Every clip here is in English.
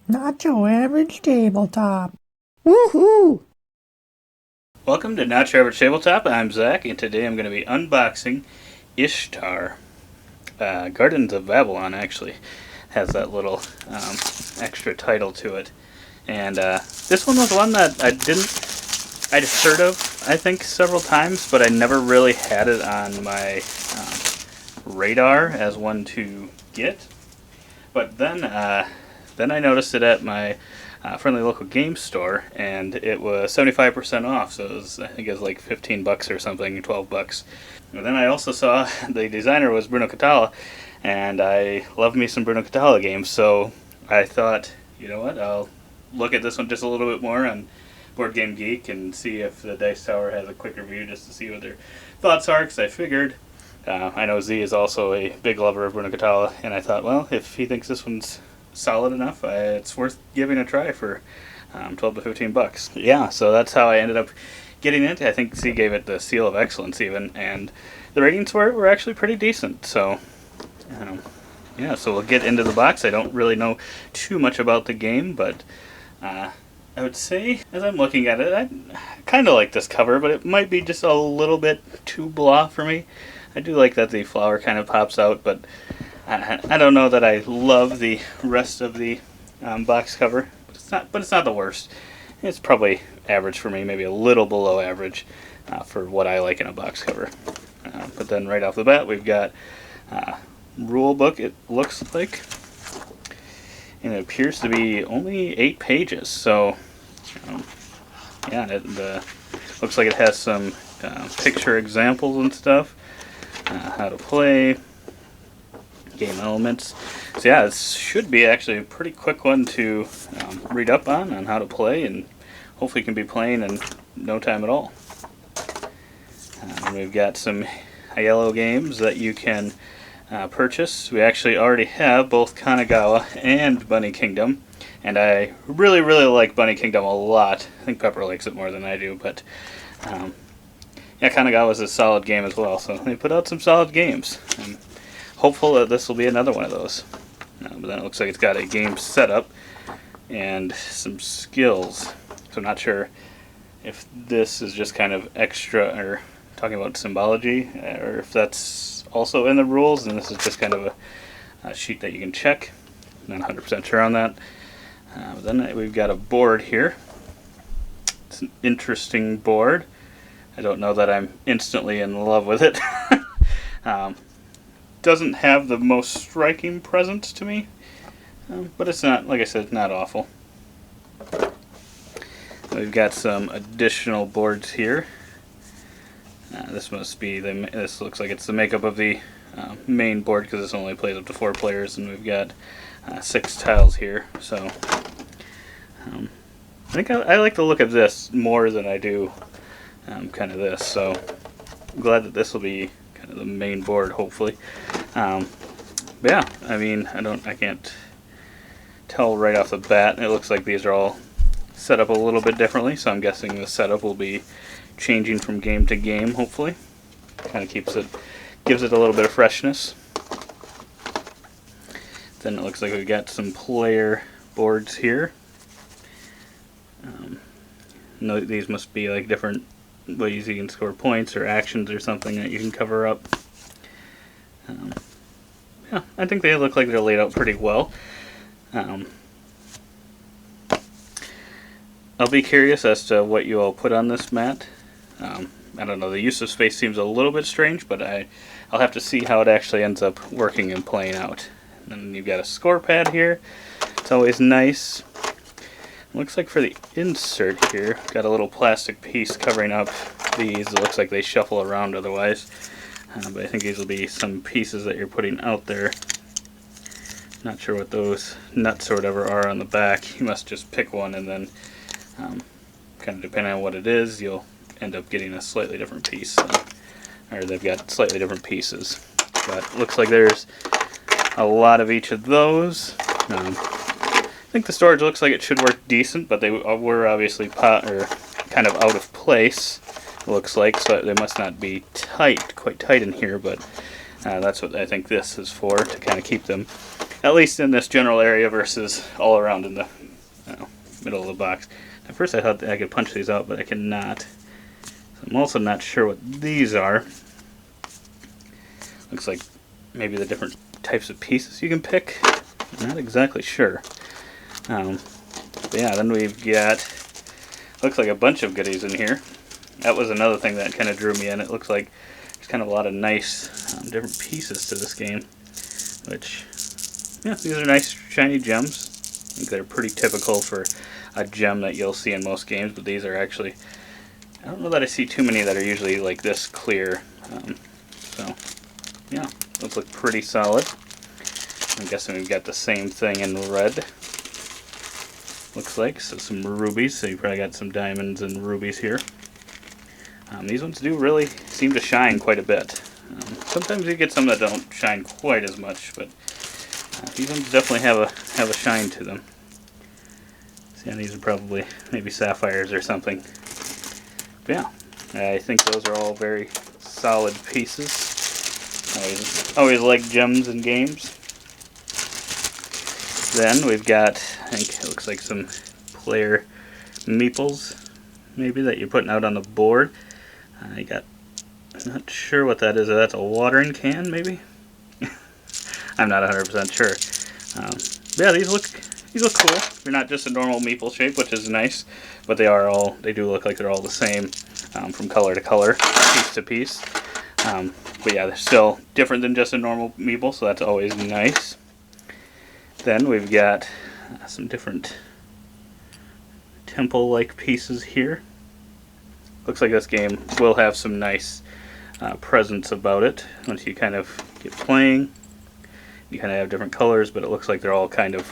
Not your average tabletop. Woohoo! Welcome to Not Your Average Tabletop. I'm Zach, and today I'm going to be unboxing Ishtar. Gardens of Babylon actually has that little extra title to it. And this one was one that I just heard of, I think, several times, but I never really had it on my radar as one to get. But then I noticed it at my friendly local game store, and it was 75% off. So it was, I think it was like $15 or something, $12. And then I also saw the designer was Bruno Cathala, and I love me some Bruno Cathala games. So I thought, you know what, I'll look at this one just a little bit more on Board Game Geek and see if the Dice Tower has a quick review just to see what their thoughts are. Because I figured, I know Z is also a big lover of Bruno Cathala, and I thought, well, if he thinks this one's solid enough, it's worth giving a try for $12 to $15. Yeah, so that's how I ended up getting it. I think Z gave it the seal of excellence even, and the ratings were actually pretty decent. So, yeah, so we'll get into the box. I don't really know too much about the game, but I would say, as I'm looking at it, I kind of like this cover, but it might be just a little bit too blah for me. I do like that the flower kind of pops out, but I don't know that I love the rest of the box cover. But it's not the worst. It's probably average for me, maybe a little below average for what I like in a box cover. But then right off the bat, we've got rule book, it looks like. And it appears to be only 8 pages. So, yeah, it looks like it has some picture examples and stuff. How to play, game elements. So yeah, this should be actually a pretty quick one to read up on how to play, and hopefully can be playing in no time at all. We've got some yellow games that you can purchase. We actually already have both Kanagawa and Bunny Kingdom, and I really like Bunny Kingdom a lot. I think Pepper likes it more than I do, but yeah, Kanagawa is a solid game as well, so they put out some solid games. I'm hopeful that this will be another one of those. But then it looks like it's got a game setup and some skills. So I'm not sure if this is just kind of extra, or talking about symbology, or if that's also in the rules, and this is just kind of a sheet that you can check. Not 100% sure on that. But then we've got a board here. It's an interesting board. I don't know that I'm instantly in love with it. Doesn't have the most striking presence to me, but it's not, like I said, not awful. We've got some additional boards here. This must be this looks like it's the makeup of the main board, because this only plays up to 4 players, and we've got 6 tiles here. So I think I like the look of this more than I do kind of this. So I'm glad that this will be kind of the main board, hopefully. But yeah, I mean, I can't tell right off the bat. It looks like these are all set up a little bit differently, so I'm guessing the setup will be changing from game to game, hopefully. Kind of gives it a little bit of freshness. Then it looks like we've got some player boards here. No, these must be like different ways you can score points or actions or something that you can cover up. Yeah, I think they look like they're laid out pretty well. I'll be curious as to what you all put on this mat. I don't know, the use of space seems a little bit strange, but I'll have to see how it actually ends up working and playing out. And then you've got a score pad here. It's always nice. Looks like for the insert here, got a little plastic piece covering up these. It looks like they shuffle around otherwise. But I think these will be some pieces that you're putting out there. Not sure what those nuts or whatever are on the back. You must just pick one, and then kind of depending on what it is, you'll end up getting a slightly different piece. Or they've got slightly different pieces. But it looks like there's a lot of each of those. I think the storage looks like it should work decent, but they were obviously kind of out of place, looks like, so they must not be quite tight in here, but that's what I think this is for, to kind of keep them at least in this general area versus all around in the middle of the box. At first I thought that I could punch these out, but I cannot. So I'm also not sure what these are. Looks like maybe the different types of pieces you can pick. I'm not exactly sure. But yeah, then we've got, looks like a bunch of goodies in here. That was another thing that kind of drew me in. It looks like there's kind of a lot of nice different pieces to this game, which, yeah, these are nice shiny gems. I think they're pretty typical for a gem that you'll see in most games, but these are actually, I don't know that I see too many that are usually like this clear. So, yeah, those look pretty solid. I'm guessing we've got the same thing in red. Looks like, so some rubies, so you probably got some diamonds and rubies here. These ones do really seem to shine quite a bit. Sometimes you get some that don't shine quite as much, but these ones definitely have a shine to them. So yeah, these are probably maybe sapphires or something. But yeah, I think those are all very solid pieces. Always like gems in games. Then we've got, I think it looks like some player meeples, maybe, that you're putting out on the board. I'm not sure what that is. That's a watering can, maybe? I'm not 100% sure. Yeah, these look cool. They're not just a normal meeple shape, which is nice, but they do look like they're all the same from color to color, piece to piece. But yeah, they're still different than just a normal meeple, so that's always nice. Then we've got some different temple-like pieces here. Looks like this game will have some nice presence about it once you kind of get playing. You kind of have different colors, but it looks like they're all kind of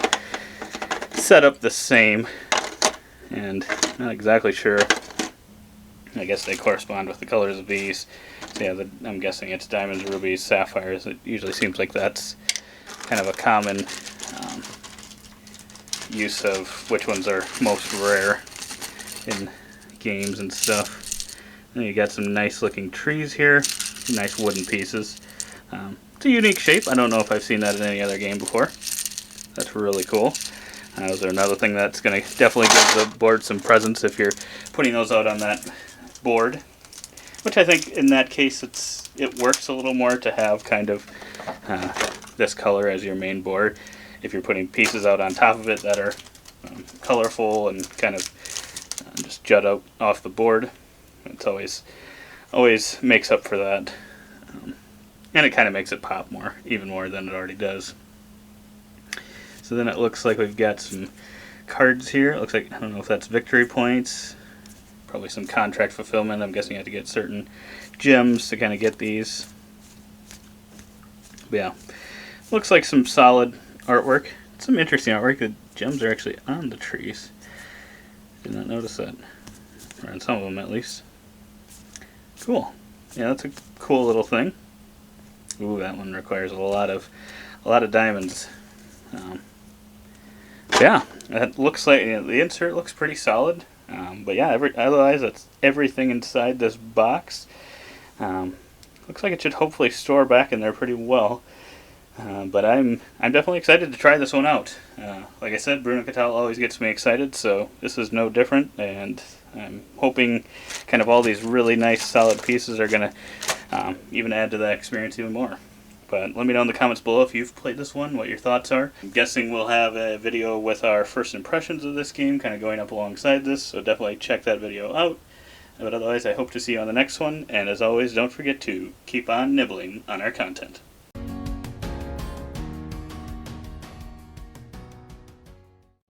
set up the same. And not exactly sure. I guess they correspond with the colors of these. So yeah, I'm guessing it's diamonds, rubies, sapphires. It usually seems like that's kind of a common use of which ones are most rare in games and stuff. And you got some nice looking trees here, some nice wooden pieces. It's a unique shape. I don't know if I've seen that in any other game before. That's really cool. Those are another thing that's going to definitely give the board some presence if you're putting those out on that board. Which I think in that case it works a little more to have kind of this color as your main board. If you're putting pieces out on top of it that are colorful and kind of just jut out off the board, it's always makes up for that. And it kind of makes it pop more, even more than it already does. So then it looks like we've got some cards here. It looks like, I don't know if that's victory points, probably some contract fulfillment. I'm guessing you have to get certain gems to kind of get these. But yeah, looks like some solid artwork. Some interesting artwork. The gems are actually on the trees. Did not notice that. Or on some of them at least. Cool. Yeah, that's a cool little thing. Ooh, that one requires a lot of diamonds. Yeah, that looks like, the insert looks pretty solid. But yeah, otherwise that's everything inside this box. Looks like it should hopefully store back in there pretty well. But I'm definitely excited to try this one out. Like I said, Bruno Cathala always gets me excited, so this is no different. And I'm hoping kind of all these really nice solid pieces are going to even add to that experience even more. But let me know in the comments below if you've played this one, what your thoughts are. I'm guessing we'll have a video with our first impressions of this game kind of going up alongside this, so definitely check that video out. But otherwise, I hope to see you on the next one, and as always, don't forget to keep on nibbling on our content.